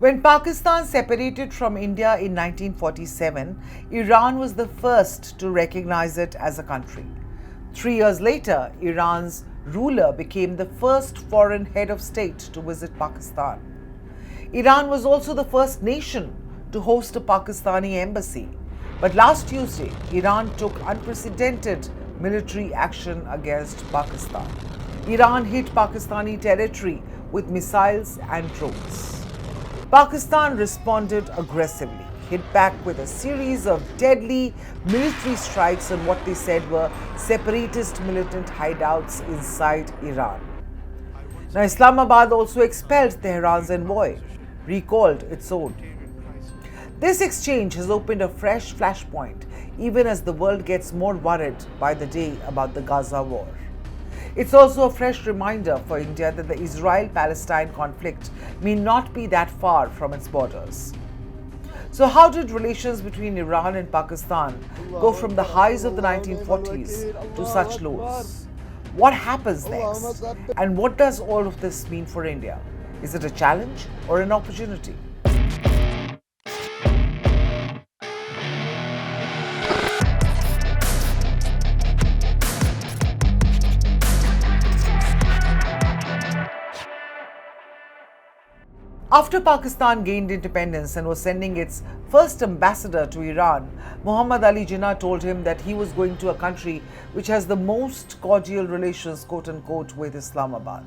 When Pakistan separated from India in 1947, Iran was the first to recognize it as a country. 3 years later, Iran's ruler became the first foreign head of state to visit Pakistan. Iran was also the first nation to host a Pakistani embassy. But last Tuesday, Iran took unprecedented military action against Pakistan. Iran hit Pakistani territory with missiles and drones. Pakistan responded aggressively, hit back with a series of deadly military strikes on what they said were separatist militant hideouts inside Iran. Now, Islamabad also expelled Tehran's envoy, recalled its own. This exchange has opened a fresh flashpoint, even as the world gets more worried by the day about the Gaza war. It's also a fresh reminder for India that the Israel-Palestine conflict may not be that far from its borders. So how did relations between Iran and Pakistan go from the highs of the 1940s to such lows? What happens next? And what does all of this mean for India? Is it a challenge or an opportunity? After Pakistan gained independence and was sending its first ambassador to Iran, Muhammad Ali Jinnah told him that he was going to a country which has the most cordial relations, quote unquote, with Islamabad.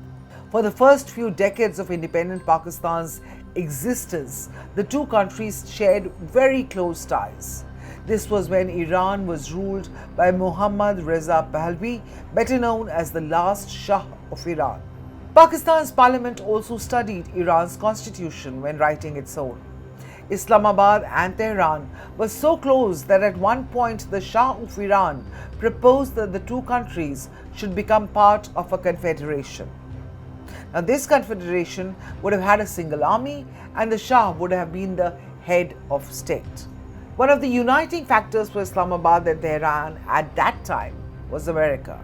For the first few decades of independent Pakistan's existence, the two countries shared very close ties. This was when Iran was ruled by Muhammad Reza Pahlavi, better known as the last Shah of Iran. Pakistan's parliament also studied Iran's constitution when writing its own. Islamabad and Tehran were so close that at one point the Shah of Iran proposed that the two countries should become part of a confederation. Now, this confederation would have had a single army and the Shah would have been the head of state. One of the uniting factors for Islamabad and Tehran at that time was America.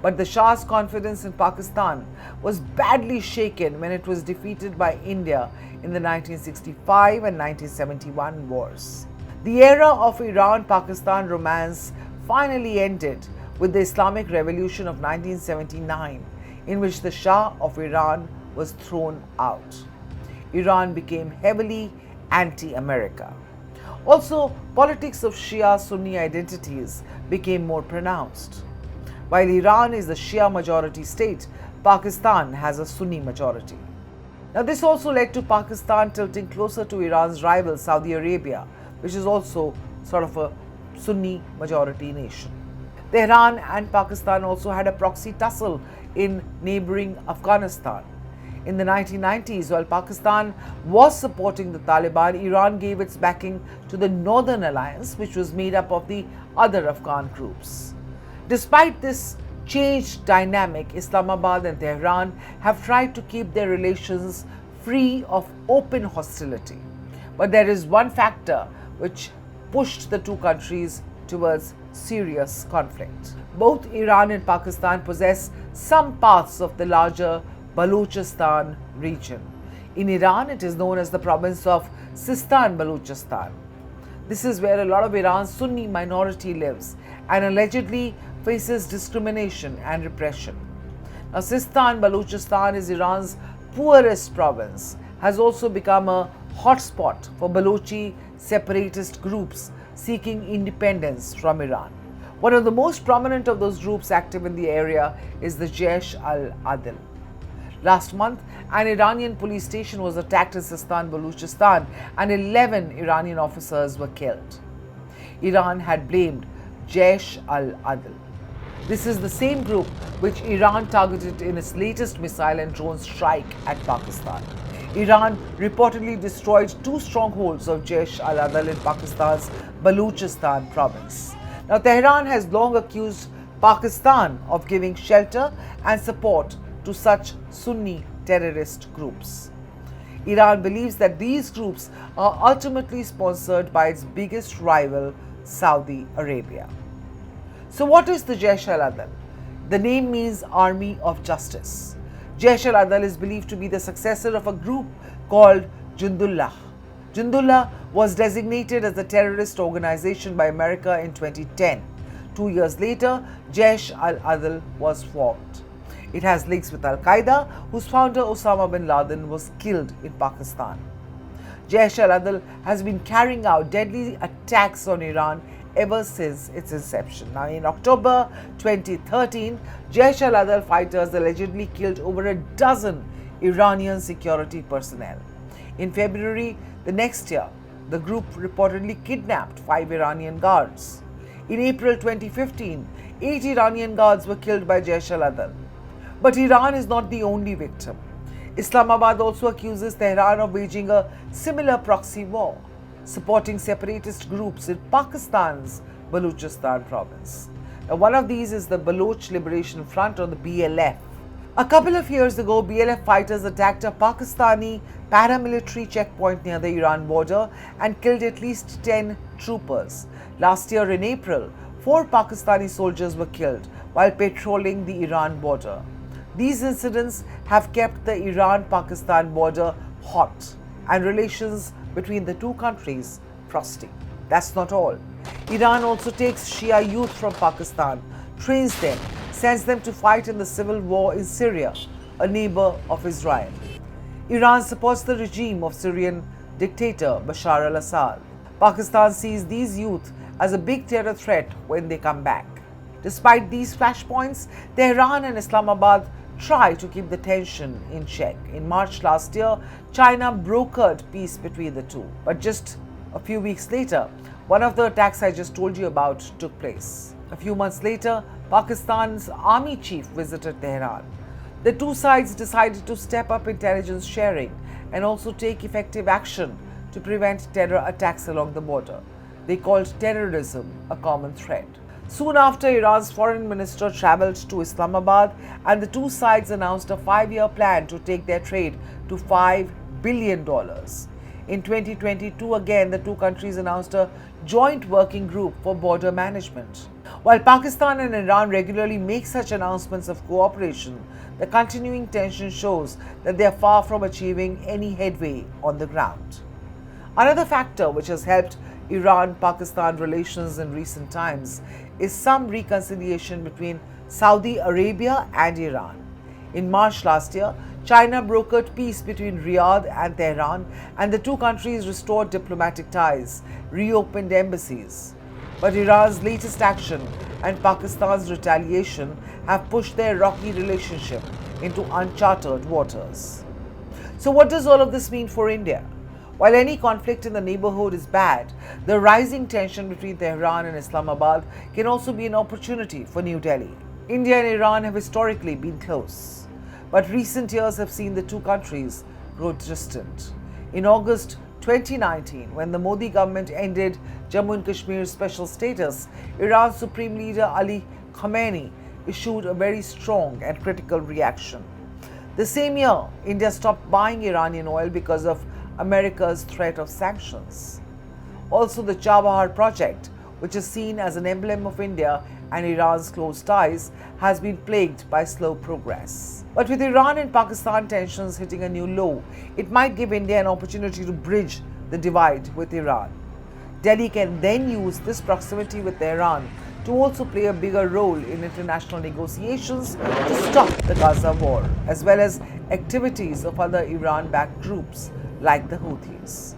But the Shah's confidence in Pakistan was badly shaken when it was defeated by India in the 1965 and 1971 wars. The era of Iran-Pakistan romance finally ended with the Islamic Revolution of 1979, in which the Shah of Iran was thrown out. Iran became heavily anti-America. Also, politics of Shia-Sunni identities became more pronounced. While Iran is the Shia majority state, Pakistan has a Sunni majority. Now, this also led to Pakistan tilting closer to Iran's rival Saudi Arabia, which is also sort of a Sunni majority nation. Tehran and Pakistan also had a proxy tussle in neighboring Afghanistan. In the 1990s, while Pakistan was supporting the Taliban, Iran gave its backing to the Northern Alliance, which was made up of the other Afghan groups. Despite this changed dynamic, Islamabad and Tehran have tried to keep their relations free of open hostility. But there is one factor which pushed the two countries towards serious conflict. Both Iran and Pakistan possess some parts of the larger Balochistan region. In Iran, it is known as the province of Sistan, Baluchestan. This is where a lot of Iran's Sunni minority lives and allegedly faces discrimination and repression. Now, Sistan, Baluchestan is Iran's poorest province, has also become a hotspot for Balochi separatist groups seeking independence from Iran. One of the most prominent of those groups active in the area is the Jaish al-Adil. Last month, an Iranian police station was attacked in Sistan, Baluchestan, and 11 Iranian officers were killed. Iran had blamed Jaish al-Adil. This is the same group which Iran targeted in its latest missile and drone strike at Pakistan. Iran reportedly destroyed 2 strongholds of Jaish al-Adil in Pakistan's Baluchestan province. Now, Tehran has long accused Pakistan of giving shelter and support to such Sunni terrorist groups. Iran believes that these groups are ultimately sponsored by its biggest rival, Saudi Arabia. So what is the Jaish al-Adil? The name means Army of Justice. Jaish al-Adil is believed to be the successor of a group called Jundullah. Jundullah was designated as a terrorist organization by America in 2010. 2 years later, Jaish al-Adl was formed. It has links with Al-Qaeda, whose founder Osama bin Laden was killed in Pakistan. Jaish al-Adl has been carrying out deadly attacks on Iran ever since its inception. Now, in October 2013, Jaish al-Adl fighters allegedly killed over a dozen Iranian security personnel. In February the next year, the group reportedly kidnapped 5 Iranian guards. In April 2015, 8 Iranian guards were killed by Jaish al-Adl. But Iran is not the only victim. Islamabad also accuses Tehran of waging a similar proxy war, supporting separatist groups in Pakistan's Baluchestan province. Now, one of these is the Baloch Liberation Front, or the BLF. A couple of years ago, BLF fighters attacked a Pakistani paramilitary checkpoint near the Iran border and killed at least 10 troopers. Last year in April, 4 Pakistani soldiers were killed while patrolling the Iran border. These incidents have kept the Iran-Pakistan border hot and relations between the two countries frosty. That's not all. Iran also takes Shia youth from Pakistan, trains them, sends them to fight in the civil war in Syria, a neighbor of Israel. Iran supports the regime of Syrian dictator Bashar al-Assad. Pakistan sees these youth as a big terror threat when they come back. Despite these flashpoints, Tehran and Islamabad try to keep the tension in check. In March last year, China brokered peace between the two. But just a few weeks later, one of the attacks I just told you about took place. A few months later, Pakistan's army chief visited Tehran. The two sides decided to step up intelligence sharing and also take effective action to prevent terror attacks along the border. They called terrorism a common threat. Soon after, Iran's foreign minister traveled to Islamabad and the two sides announced a 5-year plan to take their trade to $5 billion. In 2022, again, the two countries announced a joint working group for border management. While Pakistan and Iran regularly make such announcements of cooperation, the continuing tension shows that they are far from achieving any headway on the ground. Another factor which has helped Iran-Pakistan relations in recent times is some reconciliation between Saudi Arabia and Iran. In March last year, China brokered peace between Riyadh and Tehran, and the two countries restored diplomatic ties, reopened embassies. But Iran's latest action and Pakistan's retaliation have pushed their rocky relationship into uncharted waters. So what does all of this mean for India? While any conflict in the neighborhood is bad, the rising tension between Tehran and Islamabad can also be an opportunity for New Delhi. India and Iran have historically been close, but recent years have seen the two countries grow distant. In August 2019, when the Modi government ended Jammu and Kashmir's special status, Iran's Supreme Leader Ali Khamenei issued a very strong and critical reaction. The same year, India stopped buying Iranian oil because of America's threat of sanctions. Also, the Chabahar project, which is seen as an emblem of India and Iran's close ties, has been plagued by slow progress. But with Iran and Pakistan tensions hitting a new low, it might give India an opportunity to bridge the divide with Iran. Delhi can then use this proximity with Tehran to also play a bigger role in international negotiations to stop the Gaza war, as well as activities of other Iran-backed groups like the Houthis.